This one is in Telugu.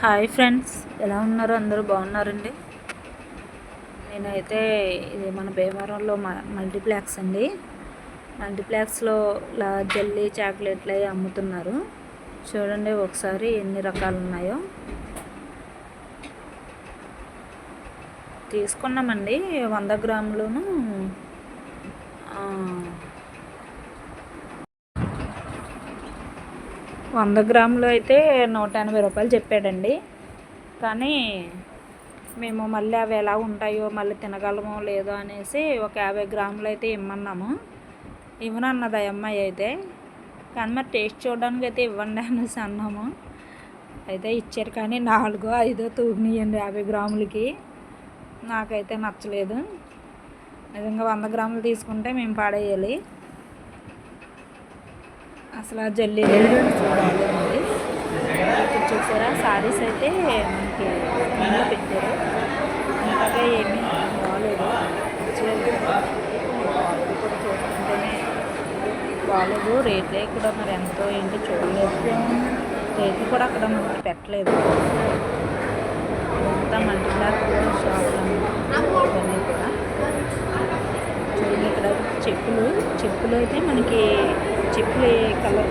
హాయ్ ఫ్రెండ్స్, ఎలా ఉన్నారు? అందరూ బాగున్నారండి. నేనైతే ఇది మన భీమవరంలో మల్టీప్లెక్స్ అండి. మల్టీప్లెక్స్లో ఇలా జల్లీ చాక్లెట్లు అవి అమ్ముతున్నారు. చూడండి ఒకసారి ఎన్ని రకాలు ఉన్నాయో. తీసుకున్నామండి 100 గ్రాములను 100 గ్రాములు అయితే 180 రూపాయలు చెప్పాడండి. కానీ మేము మళ్ళీ అవి ఎలా ఉంటాయో, మళ్ళీ తినగలమో లేదో అనేసి ఒక 50 గ్రాములు అయితే ఇమ్మన్నాము. ఇవ్వనన్నది ఆ అమ్మాయి అయితే. కానీ మరి టేస్ట్ చూడడానికి అయితే ఇవ్వండి అనేసి అన్నాము. అయితే ఇచ్చారు, కానీ 4, 5 తూగినాయండి 50 గ్రాములకి. నాకైతే నచ్చలేదు. నిజంగా 100 గ్రాములు తీసుకుంటే మేము పాడేయాలి. అసలు ఆ జల్లీ బాగాలేదండి. ఇప్పుడు చూసారా, సారీస్ అయితే మనకి ఇంట్లో పెట్టారు. అంతగా ఏమీ బాగాలేదు. కూడా చూస్తుంటేనే బాగాలేదు. రేట్లే కూడా మరి ఎంతో ఏంటో చూడలేదు. రేట్లు కూడా అక్కడ మనకి పెట్టలేదు. అంతా మల్టీప్లెక్స్ షాపులు ఇవన్నీ కూడా. చూడండి, ఇక్కడ చెప్పులు అయితే మనకి చెప్పులు కలర్